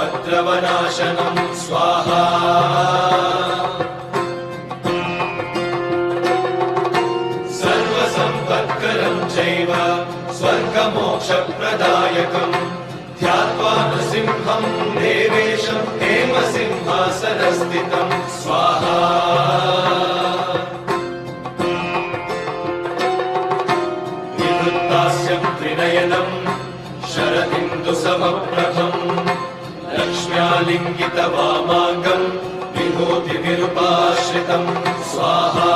उपद्रवनाशनं स्वाहा सर्वसम्पत्करं चैव स्वर्गमोक्षप्रदायकम् ध्यात्वा नृसिंहं देवेशं हेमसिंहासनस्थितं स्वाहा विवृत्तास्यं त्रिनयनं शरदिन्दुसमप्रभम् लक्ष्म्यालिङ्गितवामाङ्गं विभूतिविरूपाश्रितं स्वाहा